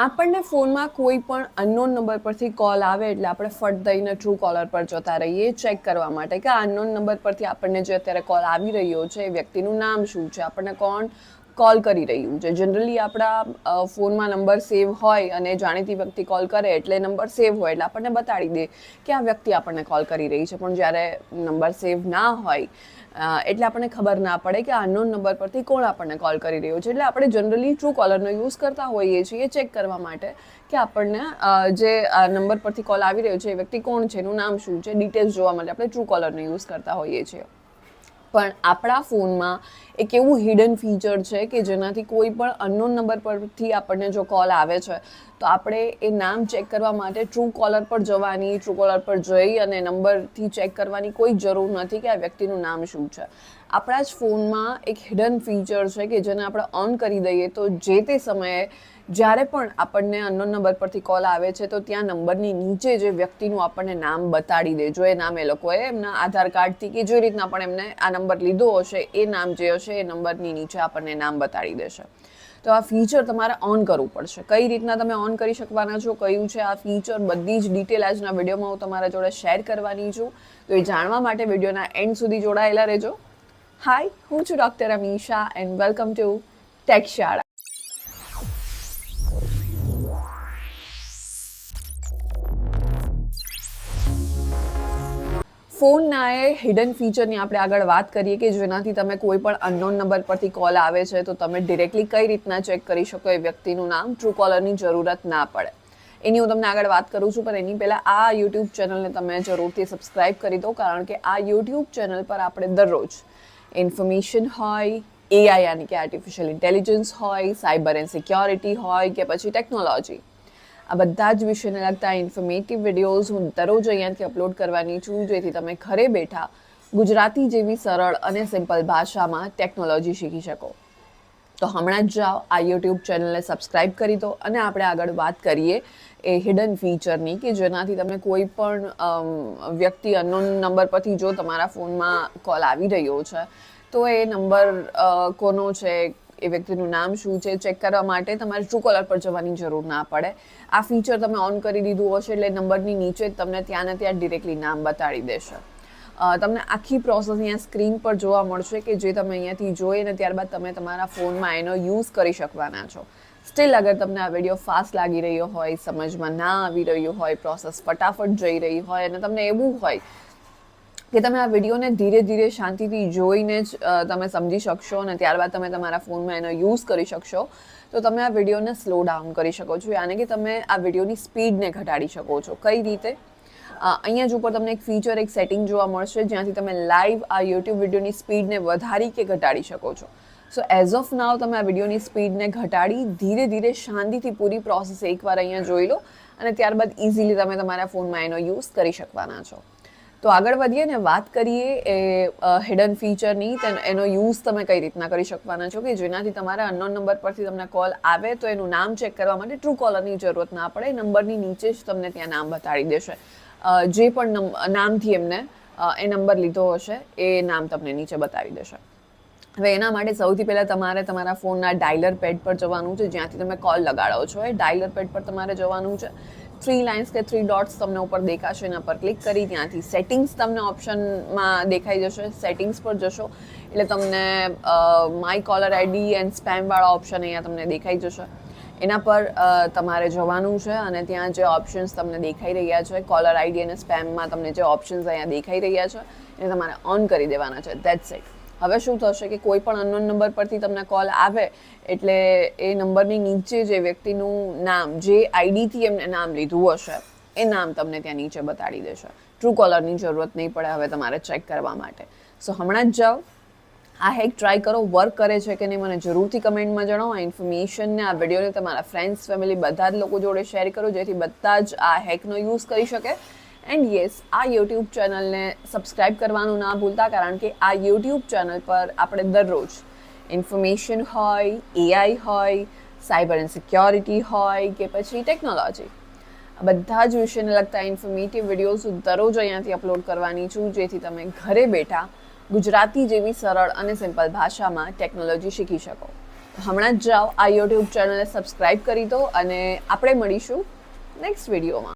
આપણને ફોનમાં કોઈ પણ અનનોન નંબર પરથી કોલ આવે એટલે આપણે ફટ દઈને ટ્રુ કોલર પર જતા રહીએ ચેક કરવા માટે કે આ અનનોન નંબર પરથી આપણને જે અત્યારે કોલ આવી રહ્યો છે એ વ્યક્તિનું નામ શું છે, આપણને કોણ કોલ કરી રહ્યું છે. જનરલી આપણા ફોનમાં નંબર સેવ હોય અને જાણીતી વ્યક્તિ કોલ કરે એટલે નંબર સેવ હોય એટલે આપણને બતાડી દે કે આ વ્યક્તિ આપણને કોલ કરી રહી છે. પણ જ્યારે નંબર સેવ ના હોય એટલે આપણને ખબર ના પડે કે આ અનનોન નંબર પરથી કોણ આપણને કોલ કરી રહ્યો છે. એટલે આપણે જનરલી ટ્રુ કોલરનો યુઝ કરતા હોઈએ છીએ ચેક કરવા માટે કે આપણને જે નંબર પરથી કોલ આવી રહ્યો છે એ વ્યક્તિ કોણ છે, એનું નામ શું છે, ડિટેલ્સ જોવા માટે આપણે ટ્રુ કોલરનો યુઝ કરતા હોઈએ છીએ. પણ આપણા ફોનમાં એક એવું હિડન ફીચર છે કે જેનાથી કોઈ પણ અનનોન નંબર પરથી આપણને જો કોલ આવે છે તો આપણે એ નામ ચેક કરવા માટે ટ્રુ કોલર પર જવાની, ટ્રુ કોલર પર જઈ અને નંબરથી ચેક કરવાની કોઈ જરૂર નથી કે આ વ્યક્તિનું નામ શું છે. આપણા જ ફોનમાં એક હિડન ફીચર છે કે જેને આપણે ઓન કરી દઈએ તો જે તે સમયે જ્યારે પણ આપણને અનનોન નંબર પરથી કોલ આવે છે તો ત્યાં નંબરની નીચે જે વ્યક્તિનું આપણને નામ બતાડી દે. જો એ નામ એ લોકોએ એમના આધાર કાર્ડથી કે જે રીતના પણ એમને આ નંબર લીધો હશે એ નામ જે હશે એ નંબરની નીચે આપણને નામ બતાડી દેશે. તો આ ફીચર તમારે ઓન કરવું પડશે. કઈ રીતના તમે ઓન કરી શકવાના છો, કયું છે આ ફીચર, બધી જ ડિટેલ આજના વિડીયોમાં હું તમારા જોડે શેર કરવાની છું. તો એ જાણવા માટે વિડીયોના એન્ડ સુધી જોડાયેલા રહેજો. હાય, હું છું doctor Amisha and welcome to take શાળા. ફોનના એ હિડન ફીચરની આપણે આગળ વાત કરીએ કે જેનાથી તમે કોઈ પણ અનનોન નંબર પરથી કોલ આવે છે તો તમે ડિરેક્ટલી કઈ રીતના ચેક કરી શકો એ વ્યક્તિનું નામ, ટ્રુ કોલરની જરૂરત ના પડે. એની હું તમને આગળ વાત કરું છું, પણ એની પહેલાં આ યુટ્યુબ ચેનલને તમે જરૂરથી સબસ્ક્રાઈબ કરી દો, કારણ કે આ યુટ્યુબ ચેનલ પર આપણે દરરોજ ઇન્ફોર્મેશન હોય, એઆઈ યાની કે આર્ટિફિશિયલ ઇન્ટેલિજન્સ હોય, સાયબર એન્ડ સિક્યોરિટી હોય કે પછી ટેકનોલોજી, આ બધા જ વિષયને લગતા ઇન્ફોર્મેટિવ વિડીયોઝ હું દરરોજ અહીંયાથી અપલોડ કરવાની છું, જેથી તમે ઘરે બેઠા ગુજરાતી જેવી સરળ અને સિમ્પલ ભાષામાં ટેકનોલોજી શીખી શકો. તો હમણાં જ જાઓ આ યુટ્યુબ ચેનલને સબસ્ક્રાઈબ કરી દો અને આપણે આગળ વાત કરીએ એ હિડન ફીચરની કે જેનાથી તમે કોઈ પણ વ્યક્તિ અનનોન નંબર પરથી જો તમારા ફોનમાં કોલ આવી રહ્યો છે તો એ નંબર કોનો છે, એ વ્યક્તિનું નામ શું છે ચેક કરવા માટે તમારે ટ્રુ કોલર પર જવાની જરૂર ના પડે. આ ફીચર તમે ઓન કરી દીધું હશે એટલે નંબરની નીચે જ તમને ત્યાં ને ત્યાં ડિરેક્ટલી નામ બતાડી દેશે. તમને આખી પ્રોસેસ અહીંયા સ્ક્રીન પર જોવા મળશે કે જે તમે અહીંયાથી જોઈ અને ત્યારબાદ તમે તમારા ફોનમાં એનો યુઝ કરી શકવાના છો. સ્ટીલ અગર તમને આ વિડીયો ફાસ્ટ લાગી રહ્યો હોય, સમજમાં ના આવી રહ્યું હોય, પ્રોસેસ ફટાફટ જઈ રહી હોય અને તમને એવું હોય કે તમે આ વિડીયોને ધીરે ધીરે શાંતિથી જોઈને જ તમે સમજી શકશો અને ત્યારબાદ તમે તમારા ફોનમાં એનો યુઝ કરી શકશો, તો તમે આ વિડીયોને સ્લો ડાઉન કરી શકો છો, યાની કે તમે આ વિડીયોની સ્પીડને ઘટાડી શકો છો. કઈ રીતે? અહીંયા જ ઉપર તમને એક ફીચર, એક સેટિંગ જોવા મળશે જ્યાંથી તમે લાઈવ આ યુટ્યુબ વિડીયોની સ્પીડને વધારી કે ઘટાડી શકો છો. સો એઝ ઓફ નાવ તમે આ વિડીયોની સ્પીડને ઘટાડી ધીરે ધીરે શાંતિથી પૂરી પ્રોસેસ એકવાર અહીંયા જોઈ લો અને ત્યારબાદ ઇઝીલી તમે તમારા ફોનમાં એનો યુઝ કરી શકવાના છો. તો આગળ વધીએ ને વાત કરીએ એ હિડન ફીચરની, એનો યુઝ તમે કઈ રીતના કરી શકવાના છો કે જેનાથી તમારા અનનોન નંબર પરથી તમને કોલ આવે તો એનું નામ ચેક કરવા માટે ટ્રુ કોલરની જરૂરત ના પડે. નંબરની નીચે જ તમને ત્યાં નામ બતાડી દેશે. જે પણ નામથી એમને એ નંબર લીધો હશે એ નામ તમને નીચે બતાવી દેશે. હવે એના માટે સૌથી પહેલાં તમારે તમારા ફોનના ડાયલર પેડ પર જવાનું છે, જ્યાંથી તમે કોલ લગાડો છો એ ડાયલર પેડ પર તમારે જવાનું છે. 3 લાઇન્સ કે 3 ડોટ્સ તમને ઉપર દેખાશે, એના પર ક્લિક કરી ત્યાંથી સેટિંગ્સ તમને ઓપ્શનમાં દેખાઈ જશે. સેટિંગ્સ પર જશો એટલે તમને માય કોલર આઈડી એન્ડ સ્પેમવાળા ઓપ્શન અહીંયા તમને દેખાઈ જશે. એના પર તમારે જવાનું છે અને ત્યાં જે ઓપ્શન્સ તમને દેખાઈ રહ્યા છે, કોલર આઈડી અને સ્પેમમાં તમને જે ઓપ્શન્સ અહીંયા દેખાઈ રહ્યા છે એને તમારે ઓન કરી દેવાના છે. That's it. હવે શું થશે કે કોઈ પણ અનનોન નંબર પરથી તમને કોલ આવે એટલે એ નંબરની નીચે જે વ્યક્તિનું નામ, જે આઈડીથી એમને નામ લીધું હશે એ નામ તમને ત્યાં નીચે બતાડી દેશે. ટ્રુ કોલરની જરૂરત નહીં પડે હવે તમારે ચેક કરવા માટે. સો હમણાં જ જાઓ, આ હેક ટ્રાય કરો, વર્ક કરે છે કે નહીં મને જરૂરથી કમેન્ટમાં જણાવો. આ ઇન્ફોર્મેશનને, આ વિડીયોને તમારા ફ્રેન્ડ્સ, ફેમિલી બધા જ લોકો જોડે શેર કરો જેથી બધા જ આ હેકનો યુઝ કરી શકે. એન્ડ યસ, આ યુટ્યુબ ચેનલને સબસ્ક્રાઈબ કરવાનું ના ભૂલતા, કારણ કે આ યુટ્યુબ ચેનલ પર આપણે દરરોજ ઇન્ફોર્મેશન હોય, એઆઈ હોય, સાયબર એન્ડ સિક્યોરિટી હોય કે પછી ટેકનોલોજી, આ બધા જ વિષયને લગતા ઇન્ફોર્મેટિવ વિડીયોઝ દરરોજ અહીંયાથી અપલોડ કરવાની છું, જેથી તમે ઘરે બેઠા ગુજરાતી જેવી સરળ અને સિમ્પલ ભાષામાં ટેકનોલોજી શીખી શકો. હમણાં જ જાઓ આ યુટ્યુબ ચેનલને સબસ્ક્રાઇબ કરી દો અને આપણે મળીશું નેક્સ્ટ વિડીયોમાં.